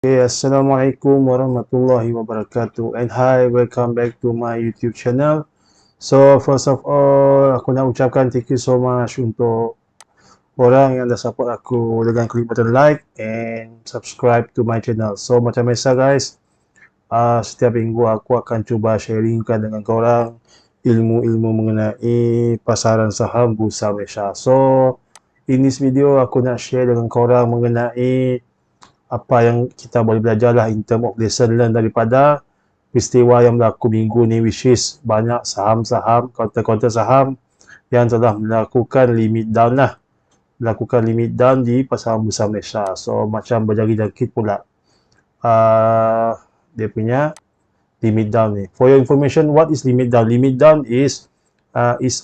Okay, Assalamualaikum warahmatullahi wabarakatuh. And hi, welcome back to my YouTube channel. So, first of all, aku nak ucapkan thank you so much untuk orang yang dah support aku dengan klik button like and subscribe to my channel. So, macam biasa guys, setiap minggu aku akan cuba sharingkan dengan korang ilmu-ilmu mengenai pasaran saham Bursa Malaysia. So, in this video aku nak share dengan korang mengenai apa yang kita boleh belajar lah in term of lesson learn daripada peristiwa yang berlaku minggu ni, which is banyak saham-saham, counter-counter saham yang telah melakukan limit down lah, melakukan limit down di pasaran Bursa Malaysia. So macam berjangkit pula dia punya limit down ni. For your information, what is limit down? Limit down is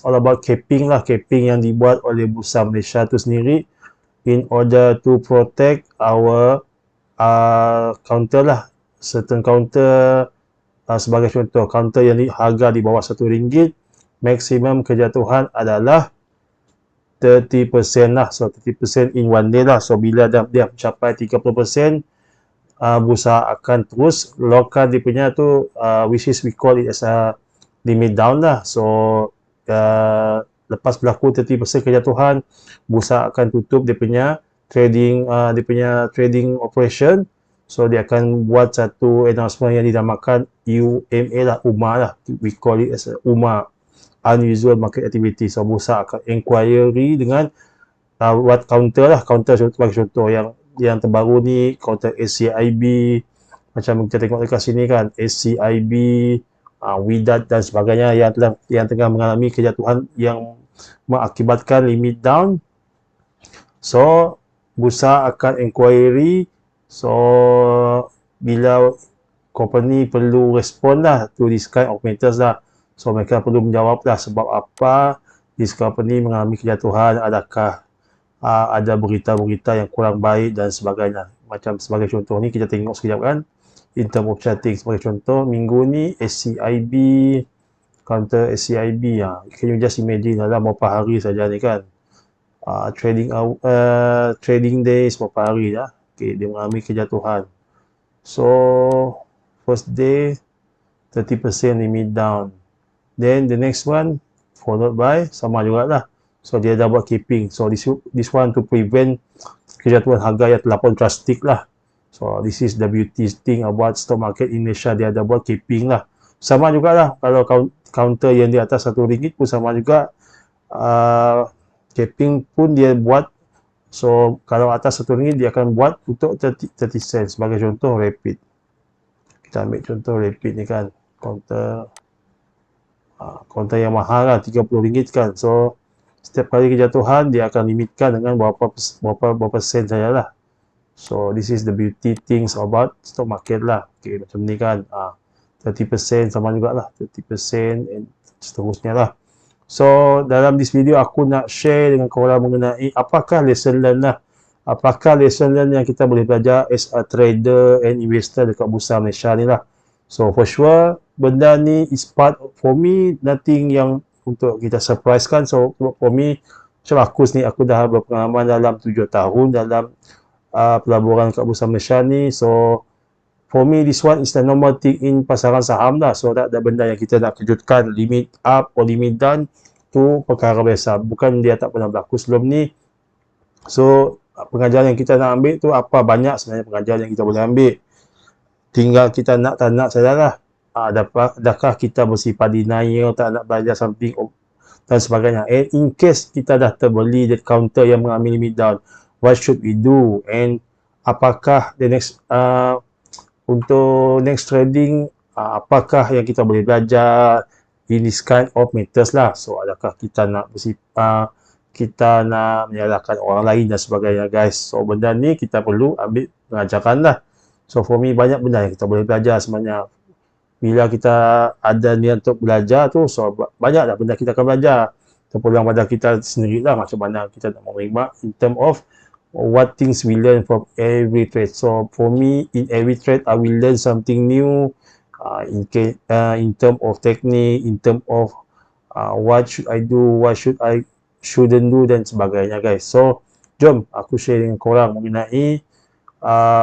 all about capping lah, capping yang dibuat oleh Bursa Malaysia tu sendiri in order to protect our counter lah, certain counter, sebagai contoh counter yang harga di bawah RM1, maksimum kejatuhan adalah 30% lah. So 30% in one day lah. So bila dia mencapai 30%, bursa akan terus lockkan dia punya tu, which is we call it as a limit down lah. So lepas berlaku 30% kejatuhan, bursa akan tutup dia punya trading operation. So dia akan buat satu announcement yang dinamakan UMA lah, UMA lah, we call it as a UMA, unusual market activity. So bursa akan inquiry dengan buat counter lah, counter sebagai contoh yang terbaru ni, counter SCIB, macam kita tengok dekat sini kan, SCIB, Widat dan sebagainya yang tengah mengalami kejatuhan yang mengakibatkan limit down. So bursa akan inquiry. So bila company perlu respon lah to this kind of matters lah. So mereka perlu menjawab lah sebab apa this company mengalami kejatuhan, adakah ada berita-berita yang kurang baik dan sebagainya. Macam sebagai contoh ni kita tengok sekejap kan, in term of charting. Sebagai contoh minggu ni SCIB, counter SCIB, can you just imagine dalam beberapa hari saja ni kan, trading days berapa hari dah, okay, dia mengalami kejatuhan. So first day 30% limit down, then the next one followed by sama jugalah. So dia dah buat keeping. So this one to prevent kejatuhan harga yang terlampau drastik lah. So this is the beauty thing about stock market in Malaysia, dia dah buat keeping lah. Sama jugalah kalau counter yang di atas RM1 pun sama juga, capping pun dia buat. So kalau atas RM1 dia akan buat untuk 30 sen. Sebagai contoh Rapid, kita ambil contoh Rapid ni kan, counter yang mahal lah, RM30 kan. So setiap kali kejatuhan dia akan limitkan dengan berapa sen sajalah. So this is the beauty things about stock market lah. Okay, macam ni kan, 30% sama jugalah, 30% and seterusnya lah. So dalam this video aku nak share dengan korang mengenai apakah lesson learn lah, apakah lesson learn yang kita boleh belajar as a trader and investor dekat Bursa Malaysia ni lah. So for sure benda ni is part for me, nothing yang untuk kita surprise kan. So for me, macam aku sendiri, aku dah berpengalaman dalam 7 tahun dalam pelaburan kat Bursa Malaysia ni. So for me this one is the normal thing in pasaran saham lah. So tak ada benda yang kita nak kejutkan, limit up or limit down tu perkara biasa, bukan dia tak pernah berlaku sebelum ni. So pengajaran yang kita nak ambil tu apa, banyak sebenarnya pengajaran yang kita boleh ambil, tinggal kita nak tak nak sajalah. Adakah kita bersifat denial, tak nak belajar something dan sebagainya. And in case kita dah terbeli di counter yang mengalami limit down, what should we do, and apakah the next untuk next trading, apakah yang kita boleh belajar in this kind of matters lah. So adakah kita nak kita nak menyalahkan orang lain dan sebagainya guys. So benda ni kita perlu ambil pengajaran lah. So for me banyak benda yang kita boleh belajar sebenarnya. Bila kita ada niat untuk belajar tu, so banyak dah benda kita akan belajar. Terpulang pada kita sendiri lah macam mana kita nak menerima in term of what things we learn from every trade. So for me, in every trade I will learn something new, in term of technique, in term of what should I do, what shouldn't do dan sebagainya guys. So jom aku share dengan korang mengenai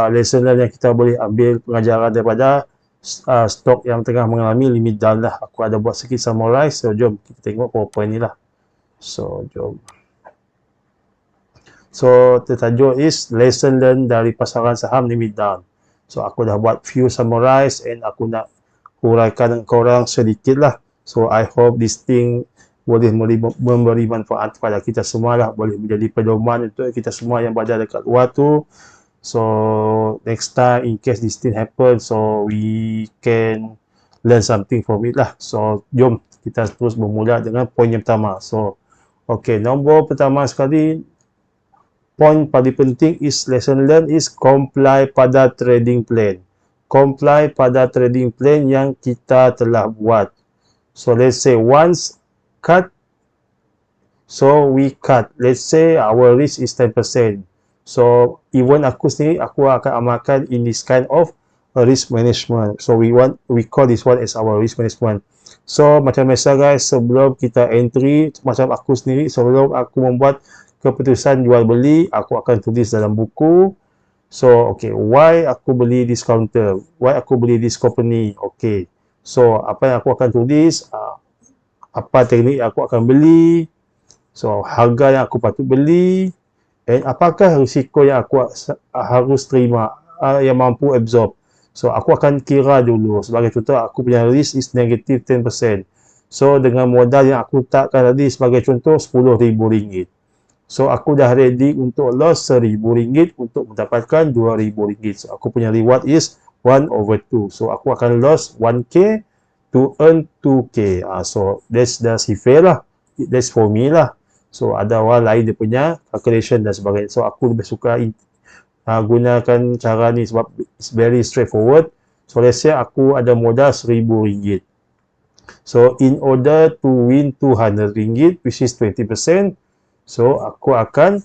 lesson learn yang kita boleh ambil pengajaran daripada stok yang tengah mengalami limit down lah. Aku ada buat sikit summarize, so jom kita tengok PowerPoint ni lah. So jom. So tertajuk is lesson learn dari pasaran saham limit down. So aku dah buat few summarize and aku nak huraikan korang sedikit lah. So I hope this thing boleh memberi manfaat kepada kita semua lah, boleh menjadi pedoman untuk kita semua yang berada dekat luar tu. So next time in case this thing happen, so we can learn something from it lah. So jom kita terus bermula dengan poin yang pertama. So okay, nombor pertama sekali, poin paling penting is lesson learn is comply pada trading plan. Comply pada trading plan yang kita telah buat. So let's say once cut, so we cut. Let's say our risk is 10%. So even aku sendiri, aku akan amalkan in this kind of risk management. So we call this one as our risk management. So macam biasa guys, sebelum kita entry, macam aku sendiri, sebelum aku membuat keputusan jual beli, aku akan tulis dalam buku. So okay, why aku beli this counter, why aku beli this company. Okay, so apa yang aku akan tulis, apa teknik aku akan beli, so harga yang aku patut beli, and apakah risiko yang aku harus terima, yang mampu absorb. So aku akan kira dulu. Sebagai contoh, aku punya risk is negative 10%. So dengan modal yang aku letakkan tadi, sebagai contoh RM10,000. So aku dah ready untuk loss RM1,000 untuk mendapatkan RM2,000. So aku punya reward is 1/2. So aku akan loss 1K to earn 2K. So that's fair lah. That's for me lah. So ada orang lain dia punya calculation dan sebagainya. So aku lebih suka gunakan cara ni sebab it's very straightforward. So let's say aku ada modal RM1,000. So in order to win RM200, which is 20%, so aku akan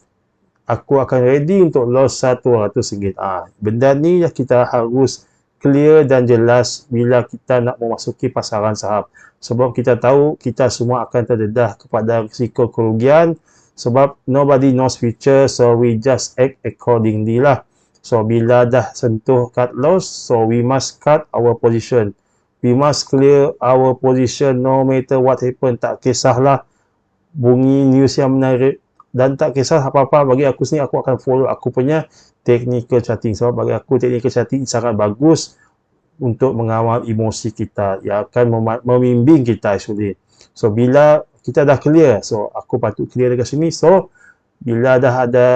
ready untuk loss RM100. Benda ni yang kita harus clear dan jelas bila kita nak memasuki pasaran saham. Sebab kita tahu kita semua akan terdedah kepada risiko kerugian sebab nobody knows future, so we just act accordingly lah. So bila dah sentuh cut loss, so we must cut our position. We must clear our position no matter what happen. Tak kisahlah bunyi news yang menarik dan tak kisah apa-apa, bagi aku sendiri aku akan follow aku punya technical charting. Sebab bagi aku technical charting sangat bagus untuk mengawal emosi kita, yang akan membimbing kita actually. So bila kita dah clear, so aku patut clear dekat sini. So bila dah ada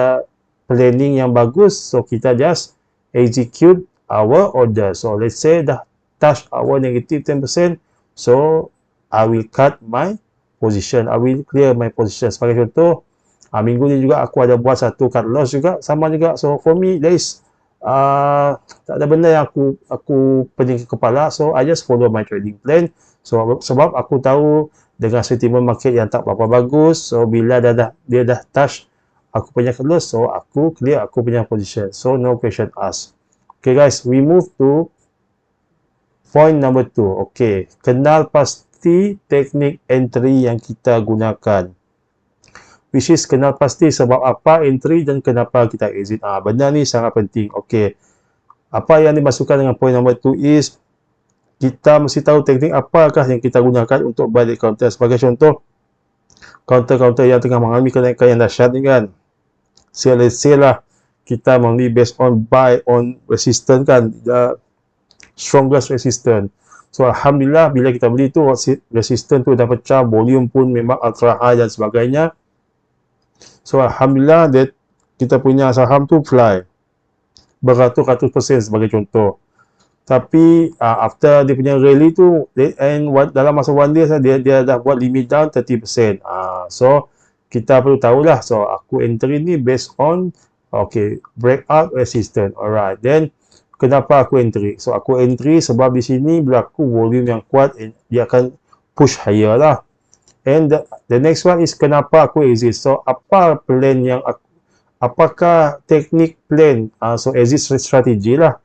planning yang bagus, so kita just execute our order. So let's say dah touch our negative 10%, so I will cut my position, I will clear my position. Sebagai contoh, minggu ni juga aku ada buat satu cut loss juga, sama juga. So for me, there is tak ada benda yang aku pening ke kepala. So I just follow my trading plan. So sebab aku tahu dengan sentimen market yang tak berapa bagus, so bila dia dah touch aku punya cut loss, so aku clear aku punya position. So no question asked. Okay guys, we move to point number 2. Okay, kenal pasti teknik entry yang kita gunakan. Which is kenal pasti sebab apa entry dan kenapa kita exit. Benda ni sangat penting. Okay, apa yang dimasukkan dengan point number 2 is kita mesti tahu teknik apakah yang kita gunakan untuk buy the counter. Sebagai contoh, counter-counter yang tengah mengalami kenaikan yang dahsyat ni kan, let's say lah kita membeli based on buy on resistance kan, the strongest resistance. So alhamdulillah bila kita beli tu resistance tu dah pecah, volume pun memang ultra high dan sebagainya. So alhamdulillah kita punya saham tu fly beratus-ratus% sebagai contoh. Tapi after dia punya rally tu, dalam masa one day dia dah buat limit down 30%. So kita perlu tahulah. So aku entry ni based on okay, breakout resistance. Alright, then kenapa aku entry? So aku entry sebab di sini berlaku volume yang kuat, dia akan push higher lah. And the next one is kenapa aku exit. So apa plan yang apakah teknik plan? So exit strategy lah,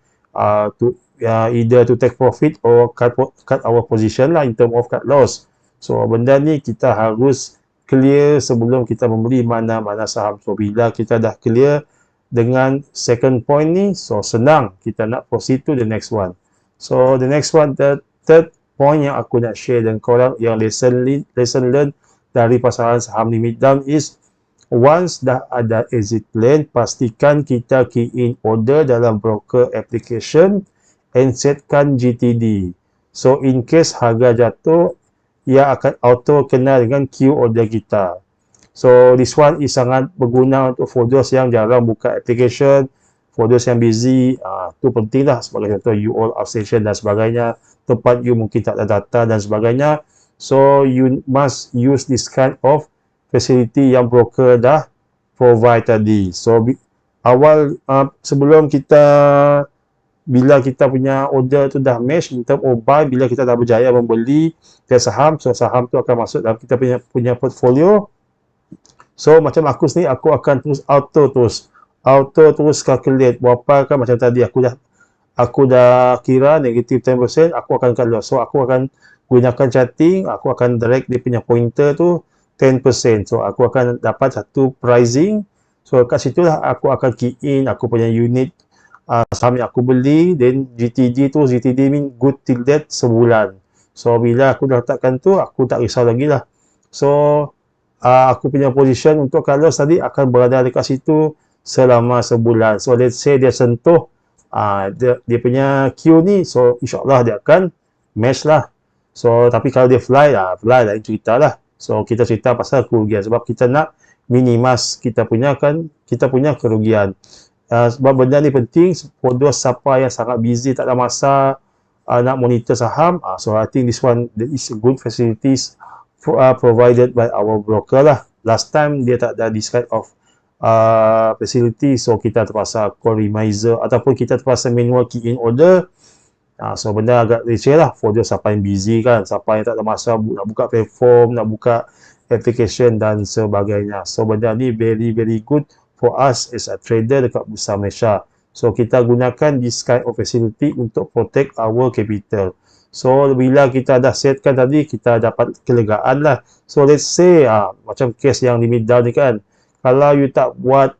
either to take profit or cut our position lah in term of cut loss. So benda ni kita harus clear sebelum kita membeli mana-mana saham. So bila kita dah clear dengan second point ni, so senang kita nak proceed to the next one. So the next one, the third point yang aku nak share dengan korang yang lesson learn dari pasaran saham limit down is, once dah ada exit plan, pastikan kita key in order dalam broker application and setkan GTD. So in case harga jatuh, ia akan auto kena dengan queue order kita. So this one is sangat berguna untuk for those yang jarang buka application, for those yang busy, tu penting lah. Sebagai contoh, you all outstation dan sebagainya, tempat you mungkin tak ada data dan sebagainya. So you must use this kind of facility yang broker dah provide tadi. So awal sebelum kita, bila kita punya order tu dah match in term of buy, bila kita dah berjaya membeli dia saham, so saham tu akan masuk dalam kita punya portfolio. So macam aku sendiri, aku akan terus auto terus calculate berapa kan, macam tadi aku dah kira negative 10%, aku akan cut loss. So aku akan gunakan charting, aku akan drag dia punya pointer tu 10%. So aku akan dapat satu pricing. So kat situlah aku akan key in aku punya unit saham yang aku beli, then GTD mean good till date sebulan. So bila aku dah letakkan tu, aku tak risau lagi lah. So aku punya position untuk cut loss tadi akan berada dekat situ selama sebulan. So let's say dia sentuh dia punya Q ni, so insyaAllah dia akan match lah. So tapi kalau dia fly lain cerita lah. So kita cerita pasal kerugian, sebab kita nak minimize kita punya kerugian. Sebab benda ni penting for those siapa yang sangat busy, tak ada masa nak monitor saham. So I think this one is a good facilities provided by our broker lah. Last time dia tak ada this kind of facility, so kita terpaksa call reminder ataupun kita terpaksa manual key in order. So benda agak leceh lah for those siapa yang busy kan, siapa yang tak ada masa nak buka platform, nak buka application dan sebagainya. So benda ni very good for us as a trader dekat Bursa Malaysia. So kita gunakan this kind of facility untuk protect our capital. So bila kita dah setkan tadi, kita dapat kelegaan lah. So let's say macam case yang limit down ni kan, kalau you tak buat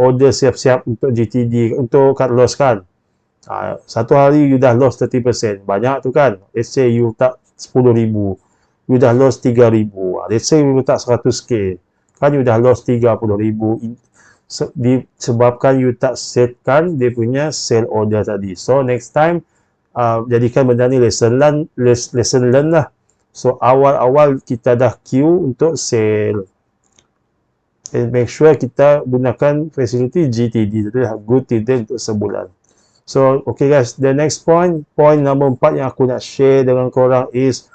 order siap-siap untuk GTD, untuk cut loss kan, satu hari you dah loss 30%, banyak tu kan. Let's say you tak 10,000, you dah loss 3,000. Let's say you tak 100k, kan you dah loss 30,000 disebabkan you tak setkan dia punya sell order tadi. So next time jadikan benda ni lesson learn lah. So awal-awal kita dah queue untuk sell, and make sure kita gunakan facility GTD, jadi good till untuk sebulan. So okay guys, the next point number 4 yang aku nak share dengan korang is,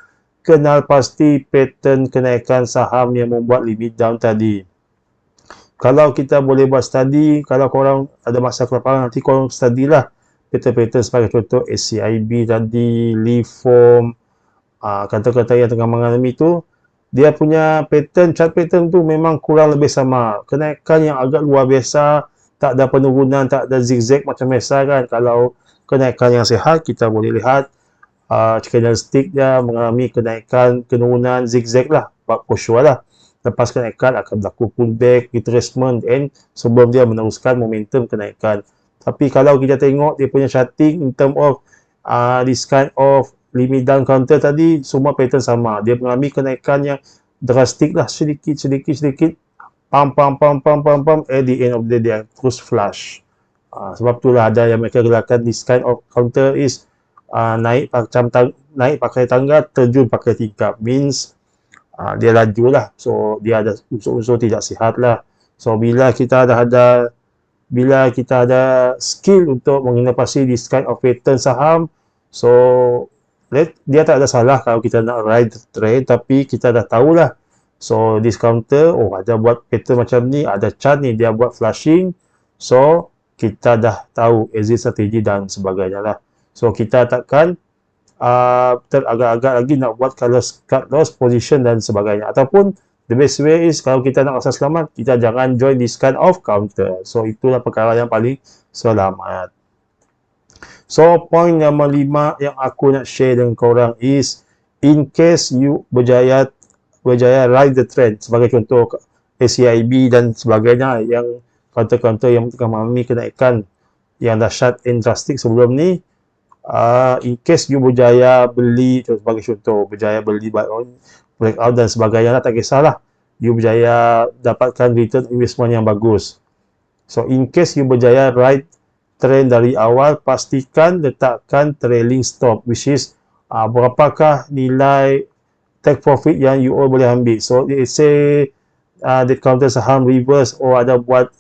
kenal pasti pattern kenaikan saham yang membuat limit down tadi. Kalau kita boleh buat study, kalau korang ada masa kelaparan, nanti korang study lah pattern-pattern sebagai contoh SCIB tadi, Liform, kata-kata yang tengah mengalami tu, dia punya chart pattern tu memang kurang lebih sama. Kenaikan yang agak luar biasa, tak ada penurunan, tak ada zigzag macam biasa kan. Kalau kenaikan yang sihat, kita boleh lihat candlestick dia mengalami kenaikan, penurunan, zigzag lah, for sure lah. Lepas kenaikan akan berlaku pullback, retracement, and sebelum dia meneruskan momentum kenaikan. Tapi kalau kita tengok dia punya charting in term of this kind of limit down counter tadi, semua pattern sama. Dia mengalami kenaikan yang drastik lah, sedikit, pam, at the end of the day dia terus flush. Sebab itulah ada yang mereka gelarkan this kind of counter is naik pakai tangga, terjun pakai tingkap. Means dia laju lah. So dia ada unsur-unsur tidak sihat lah. So bila kita ada skill untuk menginovasi this kind of pattern saham, so dia tak ada salah kalau kita nak ride the trend, tapi kita dah tahulah. So this counter, ada buat pattern macam ni, ada chart ni dia buat flashing, so kita dah tahu exit strategi dan sebagainya lah. So kita takkan teragak-agak lagi nak buat cut loss position dan sebagainya. Ataupun the best way is, kalau kita nak rasa selamat, kita jangan join this kind of counter. So itulah perkara yang paling selamat. So point nombor 5 yang aku nak share dengan korang is, in case you berjaya ride the trend, sebagai contoh SCIB dan sebagainya yang counter-counter yang tengah mengalami kenaikan yang dahsyat and drastic sebelum ni, in case you berjaya beli, sebagai contoh, berjaya beli buy on, breakout dan sebagainya lah, tak kisahlah, you berjaya dapatkan return investment yang bagus. So in case you berjaya ride trend dari awal, pastikan letakkan trailing stop, which is berapakah nilai take profit yang you all boleh ambil. So let's say the counter saham reverse or ada buat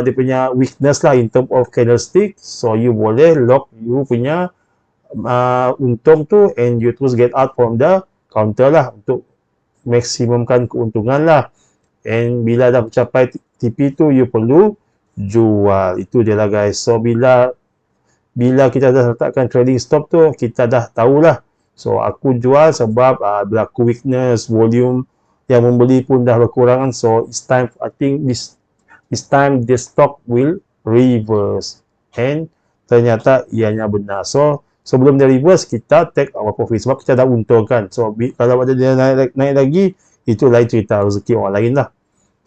dia punya weakness lah in term of candlestick, so you boleh lock you punya untung tu and you terus get out from the counter lah untuk maksimumkan keuntungan lah. And bila dah mencapai TP tu, you perlu jual. Itu dia lah guys. So bila kita dah letakkan trading stop tu, kita dah tahulah. So aku jual sebab berlaku weakness, volume yang membeli pun dah berkurangan. So it's time, I think this time the stock will reverse. And ternyata ianya benar. So sebelum dia reverse, kita take our profit sebab kita dah untung kan. So kalau ada dia naik lagi, itu lain cerita, rezeki orang lain lah.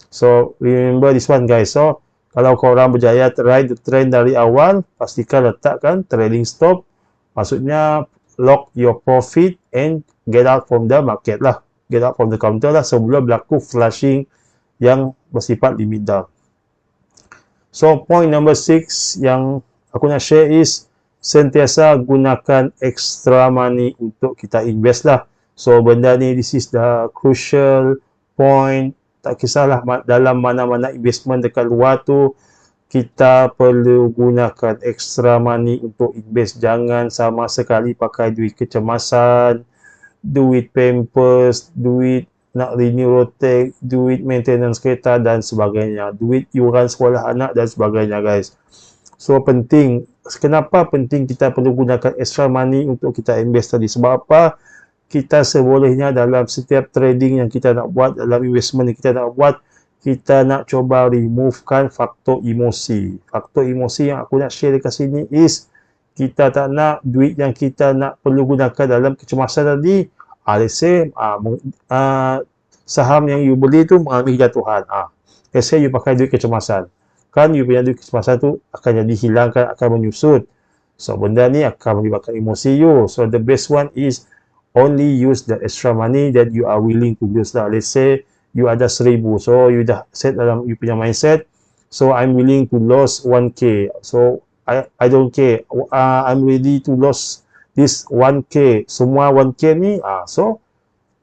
So remember this one guys. So kalau korang berjaya ride the trend dari awal, pastikan letakkan trailing stop, maksudnya lock your profit and get out from the market lah, get out from the counter lah sebelum berlaku flushing yang bersifat limit down. So point number 6 yang aku nak share is sentiasa gunakan extra money untuk kita invest lah. So benda ni, this is the crucial point. Tak kisahlah dalam mana-mana investment dekat luar tu, kita perlu gunakan extra money untuk invest. Jangan sama sekali pakai duit kecemasan, duit pampers, duit nak renew rotek, duit maintenance kereta dan sebagainya, duit iuran sekolah anak dan sebagainya guys. So penting, kenapa penting kita perlu gunakan extra money untuk kita invest tadi? Sebab apa? Kita sebolehnya dalam setiap trading yang kita nak buat, dalam investment yang kita nak buat, kita nak cuba removekan faktor emosi. Faktor emosi yang aku nak share dekat sini is, kita tak nak duit yang kita nak perlu gunakan dalam kecemasan tadi, let's say saham yang you beli tu mengalami kejatuhan. Let's say you pakai duit kecemasan, kan you punya duit kecemasan tu akan jadi hilangkan, akan menyusut. So benda ni akan melibatkan emosi you. So the best one is only use the extra money that you are willing to lose lah. Let's say you ada 1,000, so you dah set dalam you punya mindset, so I'm willing to lose 1k, so I don't care, I'm ready to lose this 1k, semua 1k ni, so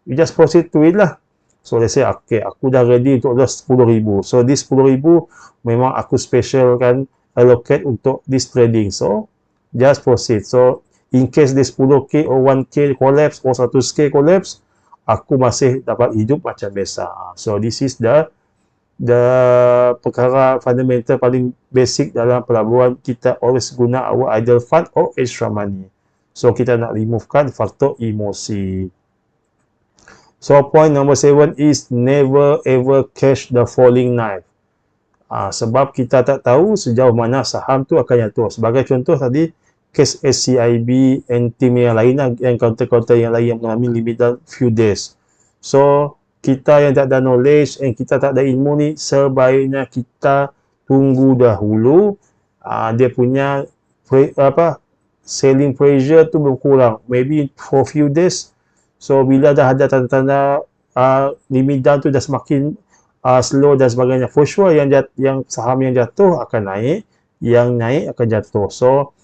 you just proceed to it lah. So let's say, okay, aku dah ready untuk lose 10,000, so this 10,000 memang aku special kan, allocate untuk this trading, so just proceed. So in case this 10k or 1k collapse or 100k collapse, aku masih dapat hidup macam biasa. So this is the perkara fundamental paling basic dalam pelaburan. Kita always guna our idle fund or extra money. So kita nak removekan faktor emosi. So point number 7 is never ever catch the falling knife. Sebab kita tak tahu sejauh mana saham tu akan jatuh. Sebagai contoh tadi, case SCIB and tim yang lain, yang counter-counter yang lain yang mengalami limit dalam few days. So kita yang tak ada knowledge and kita tak ada ilmu ni, sebaiknya kita tunggu dahulu dia punya selling pressure tu berkurang, maybe for few days. So bila dah ada tanda-tanda limit down tu dah semakin slow dan sebagainya, for sure yang saham yang jatuh akan naik, yang naik akan jatuh. So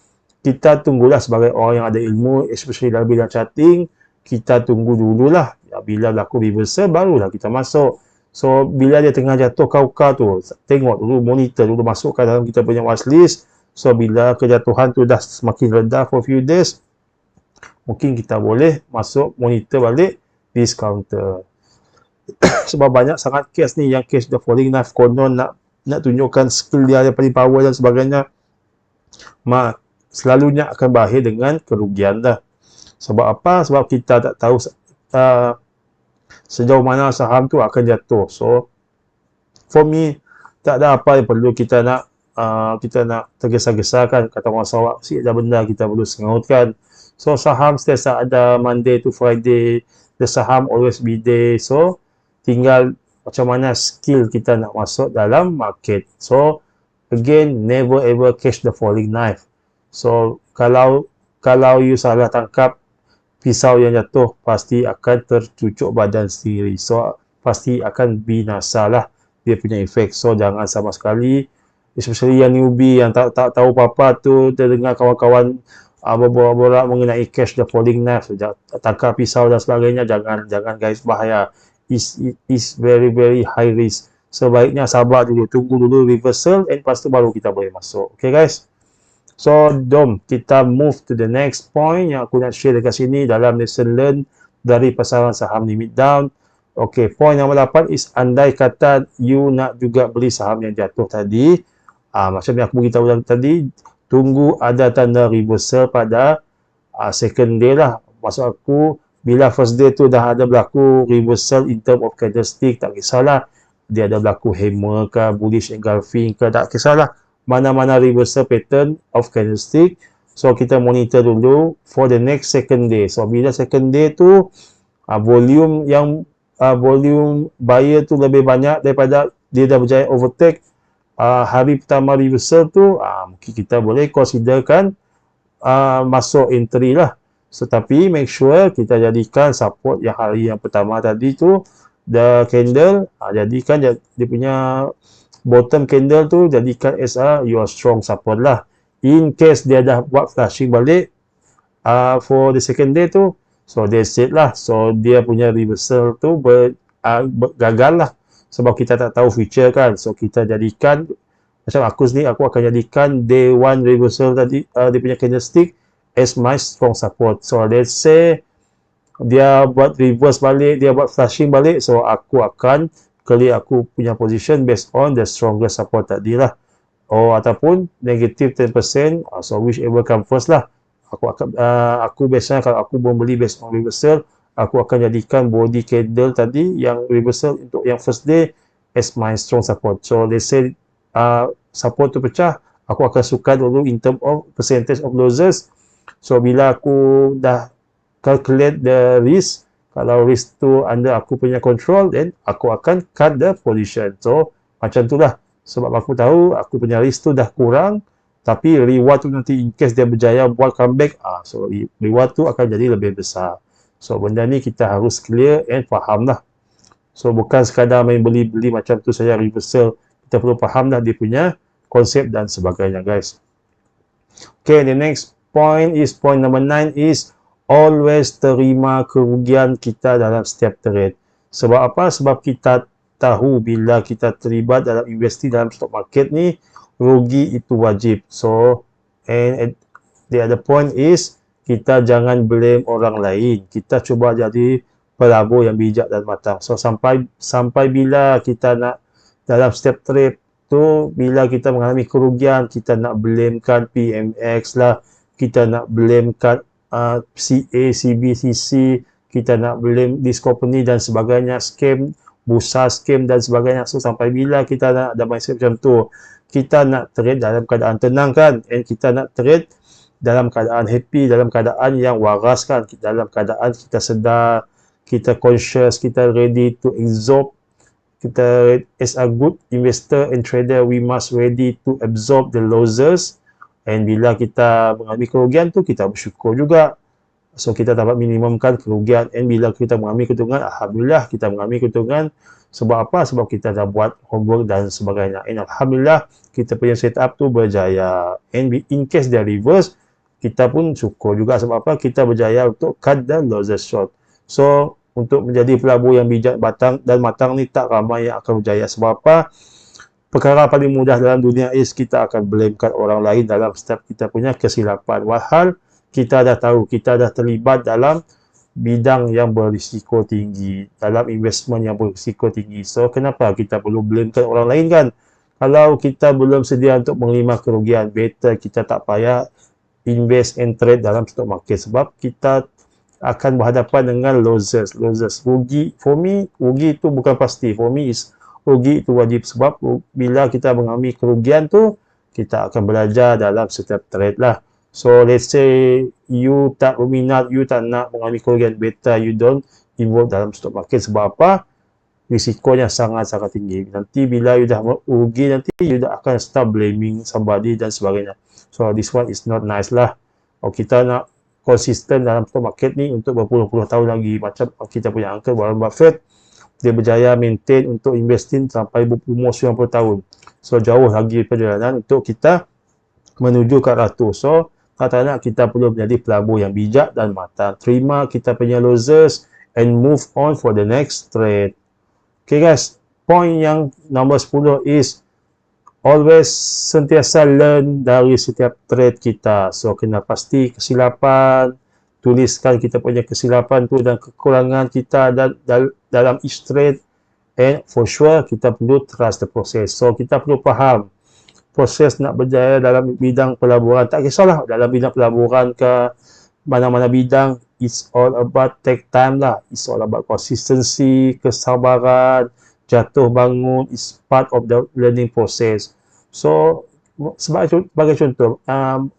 kita tunggulah sebagai orang yang ada ilmu, especially dalam bidang charting, kita tunggu dululah. Bila berlaku reversal, barulah kita masuk. So, bila dia tengah jatuh kauka tu, tengok dulu, monitor dulu, masukkan dalam kita punya watchlist. So, bila kejatuhan tu dah semakin rendah for few days, mungkin kita boleh masuk monitor balik this counter. Sebab banyak sangat case ni, yang case the falling knife, konon nak tunjukkan skill dia yang paling power dan sebagainya. Selalunya akan berakhir dengan kerugian dah. Sebab apa? Sebab kita tak tahu sejauh mana saham tu akan jatuh. So for me, tak ada apa yang perlu kita nak tergesa-gesa kan. Kata orang Sarawak, si ada benda kita perlu sengautkan. So saham sentiasa ada Monday to Friday, the saham always be there. So tinggal macam mana skill kita nak masuk dalam market. So again, never ever catch the falling knife. So kalau you salah tangkap pisau yang jatuh, pasti akan tercucuk badan sendiri. So pasti akan binasa lah dia punya efek. So jangan sama sekali, especially yang newbie yang tak tahu apa-apa tu, terdengar kawan-kawan berborak mengenai catch the falling knife, tangkap pisau dan sebagainya, jangan guys, bahaya. Is very high risk. Sebaiknya sabar dulu, tunggu dulu reversal, and lepas tu baru kita boleh masuk. Okay guys, so jom kita move to the next point yang aku nak share dekat sini dalam lesson learn dari pasaran saham limit down. Okay, point nombor 8 is, andai kata you nak juga beli saham yang jatuh tadi, macam yang aku beritahu tadi, tunggu ada tanda reversal pada second day lah. Maksud aku, bila first day tu dah ada berlaku reversal in term of candlestick, tak kisahlah dia ada berlaku hammer ke, bullish engulfing ke, tak kisahlah mana-mana reversal pattern of candlestick. So kita monitor dulu for the next second day. So bila second day tu volume buyer tu lebih banyak daripada dia dah berjaya overtake hari pertama reversal tu, mungkin kita boleh considerkan masuk entry lah. So tapi make sure kita jadikan support yang hari yang pertama tadi tu, the candle, jadikan dia punya bottom candle tu jadikan as your strong support lah. In case dia dah buat flashing balik for the second day tu, so that's it lah. So dia punya reversal tu gagal lah, sebab kita tak tahu future kan. So kita jadikan, macam aku sendiri, aku akan jadikan day one reversal tadi, dia punya candlestick as my strong support. So let's say dia buat reverse balik, dia buat flashing balik, so aku akan clear aku punya position based on the strongest support tadi lah. Ataupun negative 10%, so whichever come first lah. Aku biasanya kalau aku membeli based on reversal, aku akan jadikan body candle tadi yang reversal untuk yang first day as my strong support. So let's say support tu pecah, aku akan suka dulu in term of percentage of losses. So bila aku dah calculate the risk, kalau risk tu under aku punya control, then aku akan cut the position. So macam tu lah, sebab aku tahu aku punya risk tu dah kurang, tapi reward tu nanti in case dia berjaya buat comeback, so reward tu akan jadi lebih besar. So benda ni kita harus clear and faham lah. So bukan sekadar main beli-beli macam tu saja reversal, kita perlu faham lah dia punya konsep dan sebagainya guys. Okay, the next point is, point number 9 is, always terima kerugian kita dalam setiap trade. Sebab apa? Sebab kita tahu bila kita terlibat dalam investasi dalam stock market ni, rugi itu wajib. So, and the other point is, kita jangan blame orang lain. Kita cuba jadi pelabur yang bijak dan matang. So, sampai bila kita nak dalam setiap trade tu, bila kita mengalami kerugian, kita nak blamekan PMX lah, kita nak blamekan CA, CBCC, kita nak blame this company dan sebagainya, scam, bursa scam dan sebagainya. So sampai bila kita nak ada mindset macam tu? Kita nak trade dalam keadaan tenang kan, and kita nak trade dalam keadaan happy, dalam keadaan yang waras kan, dalam keadaan kita sedar, kita conscious, kita ready to absorb. Kita as a good investor and trader, we must ready to absorb the losses. And bila kita mengalami kerugian tu, kita bersyukur juga. So kita dapat minimumkan kerugian. And bila kita mengalami keuntungan, alhamdulillah kita mengalami keuntungan. Sebab apa? Sebab kita dah buat homework dan sebagainya. And alhamdulillah kita punya setup tu berjaya. And in case dia reverse, kita pun syukur juga. Sebab apa? Kita berjaya untuk cut the losses short. So untuk menjadi pelabur yang bijak dan matang ni, tak ramai yang akan berjaya. Sebab apa? Perkara paling mudah dalam dunia is kita akan blamekan orang lain dalam setiap kita punya kesilapan. Walhal kita dah tahu, kita dah terlibat dalam bidang yang berisiko tinggi, dalam investment yang berisiko tinggi. So kenapa kita perlu blamekan orang lain kan? Kalau kita belum sedia untuk menerima kerugian, better kita tak payah invest and trade dalam stock market, sebab kita akan berhadapan dengan losses. Rugi, for me, rugi itu bukan pasti. For me is rugi itu wajib, sebab bila kita mengalami kerugian tu, kita akan belajar dalam setiap trade lah. So let's say you tak berminat, you tak nak mengalami kerugian, better you don't involve dalam stock market. Sebab apa? risikonya sangat-sangat tinggi. Nanti bila you dah rugi, nanti you dah akan start blaming somebody dan sebagainya. So this one is not nice lah. Kita nak konsisten dalam stock market ni untuk berpuluh-puluh tahun lagi. Macam kita punya uncle Warren Buffett, dia berjaya maintain untuk investing sampai berumur 90 tahun. So jauh lagi perjalanan untuk kita menuju ke arah tu. So katanya kita perlu menjadi pelabur yang bijak dan matang. Terima kita punya losses and move on for the next trade. Okay guys, point yang nombor 10 is always sentiasa learn dari setiap trade kita. So kena pasti kesilapan, tuliskan kita punya kesilapan tu dan kekurangan kita dalam each trade, and for sure kita perlu trust the process. So kita perlu faham proses nak berjaya dalam bidang pelaburan. Tak kisahlah dalam bidang pelaburan ke mana-mana bidang, it's all about take time lah. It's all about consistency, kesabaran, jatuh bangun is part of the learning process. So sebagai contoh,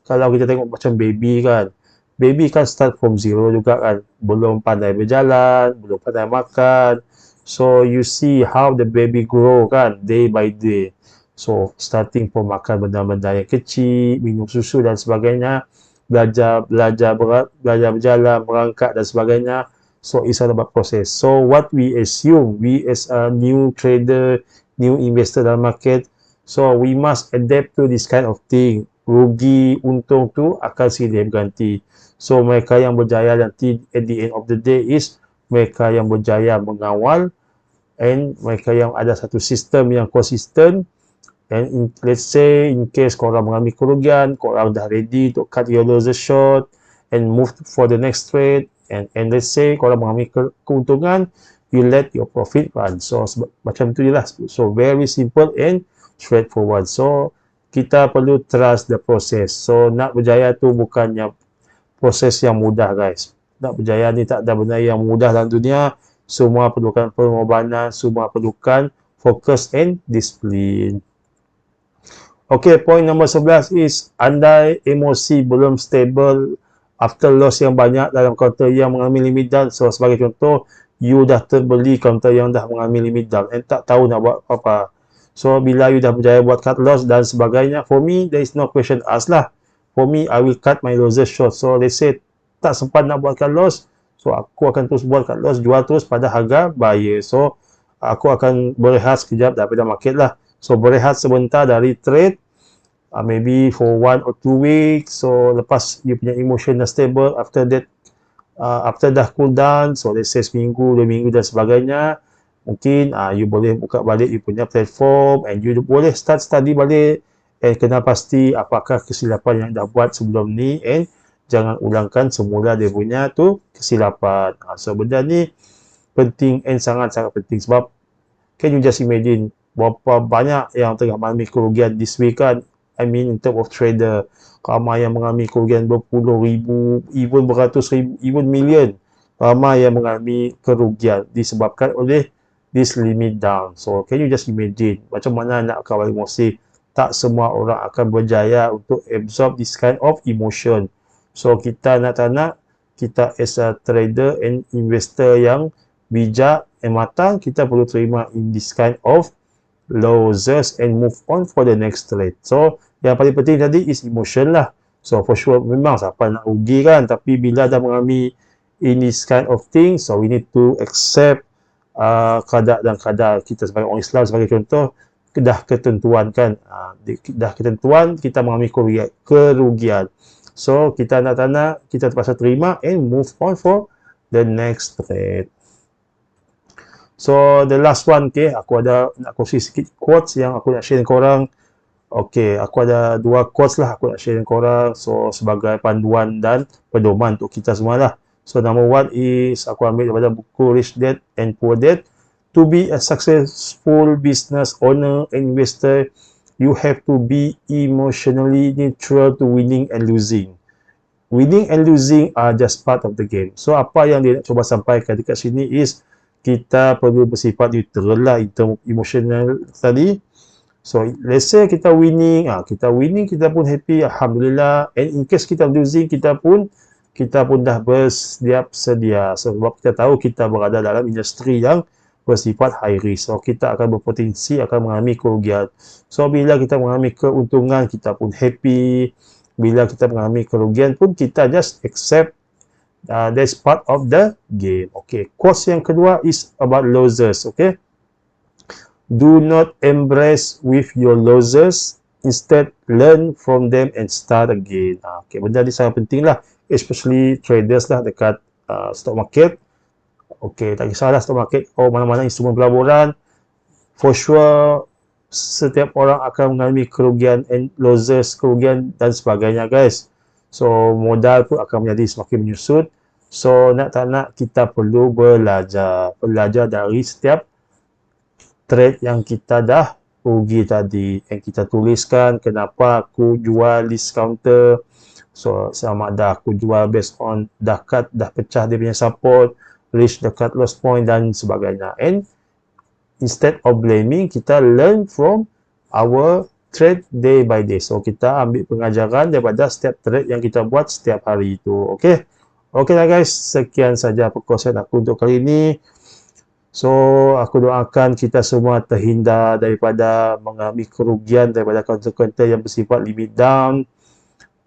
kalau kita tengok macam baby kan, baby kan start from zero juga kan, belum pandai berjalan, belum pandai makan. So you see how the baby grow kan, day by day. So starting from makan benda-benda yang kecil, minum susu dan sebagainya, belajar berjalan, merangkak dan sebagainya. So it's all about process. So what we assume, we as a new trader, new investor dalam market, so we must adapt to this kind of thing. Rugi, untung tu akan silih berganti. So mereka yang berjaya nanti at the end of the day is mereka yang berjaya mengawal, and mereka yang ada satu sistem yang konsisten. And let's say in case korang mengalami kerugian, korang dah ready to cut your losses short and move for the next trade, and let's say korang mengalami keuntungan, you let your profit run. So macam tu je lah. So very simple and straightforward. So kita perlu trust the process. So nak berjaya tu bukannya proses yang mudah guys. Nak berjaya ni tak ada benda yang mudah dalam dunia. Semua perlukan pengorbanan, semua perlukan fokus and disiplin. Okay, point nombor 11 is andai emosi belum stable after loss yang banyak dalam counter yang mengalami limit down. So sebagai contoh, you dah terbeli counter yang dah mengalami limit down and tak tahu nak buat apa-apa. So bila you dah berjaya buat cut loss dan sebagainya, for me there is no question asked lah. For me, I will cut my losses short. So let's say tak sempat nak buat cut loss, so aku akan terus buat cut loss, jual terus pada harga buyer. So aku akan berehat sekejap daripada market lah. So berehat sebentar dari trade, maybe for 1 or 2 weeks. So lepas you punya emotion dah stable, after that, after dah cool down, so let's say seminggu, 2 minggu dan sebagainya, mungkin you boleh buka balik you punya platform and you boleh start study balik, and kena pasti apakah kesilapan yang dah buat sebelum ni, and jangan ulangkan semula dia punya tu kesilapan. So benda ni penting and sangat-sangat penting, sebab can you just imagine berapa banyak yang tengah mengalami kerugian this week kan. I mean in terms of trader, ramai yang mengalami kerugian berpuluh ribu, even beratus ribu, even million. Ramai yang mengalami kerugian disebabkan oleh this limit down. So can you just imagine macam mana nak kawal emosi? Tak semua orang akan berjaya untuk absorb this kind of emotion. So kita nak tak nak, kita as a trader and investor yang bijak and matang, kita perlu terima in this kind of losses and move on for the next trade. So yang paling penting tadi is emotion lah. So for sure memang siapa nak rugi kan, tapi bila dah mengalami in this kind of thing, so we need to accept kadar dan kadar kita sebagai orang Islam. Sebagai contoh, dah ketentuan kan, dah ketentuan kita mengalami kerugian. So kita nak tak nak, kita terpaksa terima and move on for the next trade. So the last one, okay, aku ada nak kongsi sikit quotes yang aku nak share dengan korang. Okay, aku ada 2 quotes lah aku nak share dengan korang. So sebagai panduan dan pedoman untuk kita semua lah. So number 1 is aku ambil daripada buku Rich Dad and Poor Dad. To be a successful business owner and investor, you have to be emotionally neutral to winning and losing. Winning and losing are just part of the game. So apa yang dia nak cuba sampaikan dekat sini is kita perlu bersifat neutral lah in term emotional tadi. So let's say kita winning, kita pun happy, alhamdulillah. And in case kita losing, kita pun dah bersiap sedia. Sebab kita tahu kita berada dalam industri yang bersifat high risk. So, kita akan berpotensi akan mengalami kerugian. So, bila kita mengalami keuntungan, kita pun happy. Bila kita mengalami kerugian pun, kita just accept that's part of the game. Okay, quotes yang kedua is about losers. Okay, do not embrace with your losers. Instead, learn from them and start again. Okay, benda ni sangat penting lah, especially traders lah dekat stock market. Okay, tak kisahlah stock market mana-mana instrumen pelaburan, for sure setiap orang akan mengalami kerugian and losses, kerugian dan sebagainya guys. So, modal pun akan menjadi semakin menyusut. So, nak tak nak kita perlu belajar dari setiap trade yang kita dah rugi tadi, yang kita tuliskan kenapa aku jual list counter. So, sama ada aku jual based on dah pecah dia punya support, reach the cut loss point dan sebagainya. And instead of blaming, kita learn from our trade day by day. So, kita ambil pengajaran daripada setiap trade yang kita buat setiap hari itu. Okay? Okay lah guys, sekian saja perkongsian aku untuk kali ini. So, aku doakan kita semua terhindar daripada mengalami kerugian daripada counter-counter yang bersifat limit down.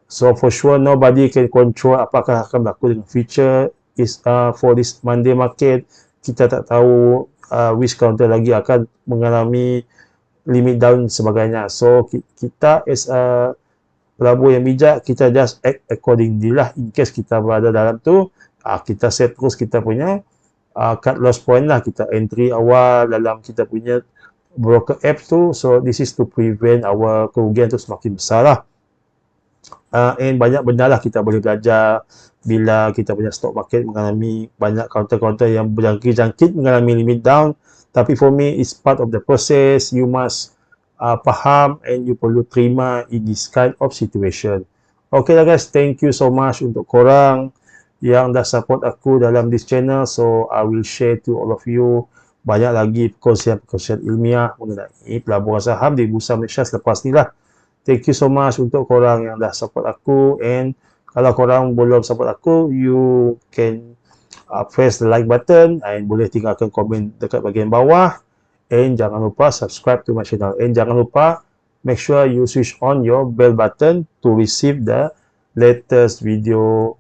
So, for sure, nobody can control apakah akan berlaku dengan future for this Monday market. Kita tak tahu which counter lagi akan mengalami limit down sebagainya. So, kita as a pelabur yang bijak, kita just act accordingly lah. In case kita berada dalam tu, kita set terus kita punya cut loss point lah. Kita entry awal dalam kita punya broker app tu. So, this is to prevent our kerugian tu semakin besar lah. And banyak benda lah kita boleh belajar bila kita punya stock market mengalami banyak counter-counter yang berjangkit mengalami limit down. Tapi for me, it's part of the process. You must faham and you perlu terima in this kind of situation. Okay lah guys, thank you so much untuk korang yang dah support aku dalam this channel. So, I will share to all of you banyak lagi perkongsian ilmiah mengenai pelaburan saham di Bursa Malaysia selepas ni lah. Thank you so much untuk korang yang dah support aku. And kalau korang belum support aku, you can press the like button and boleh tinggalkan komen dekat bahagian bawah. And jangan lupa subscribe to my channel. And jangan lupa make sure you switch on your bell button to receive the latest video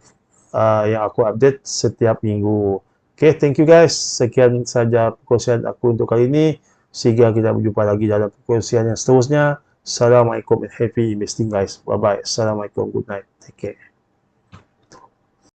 yang aku update setiap minggu. Okay, thank you guys. Sekian saja perkongsian aku untuk kali ini. Sehingga kita berjumpa lagi dalam perkongsian yang seterusnya. Assalamualaikum and happy investing guys. Bye bye. Assalamualaikum. Good night. Take care.